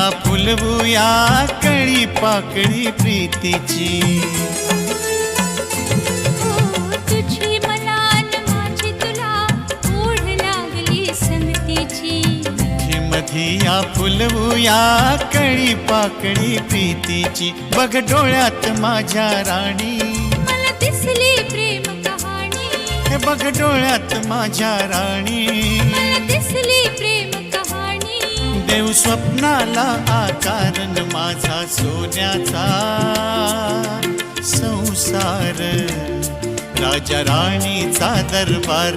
या फुलवूया कळी पाकळी प्रीतीची. तुझी मला न माझी तुला ओढ लागली संगतीची. मधी या फुलवूया कळी पाकळी प्रीतीची. बघ डोळ्यात माझ्या राणी मला दिसली प्रेम कहाणी. हे बघ डोळ्यात माझ्या राणी मला दिसली प्रेम कहाणी. देव स्वप्नाला आकारण माझा सोन्याचा संसार. राजा राणीचा दरबार.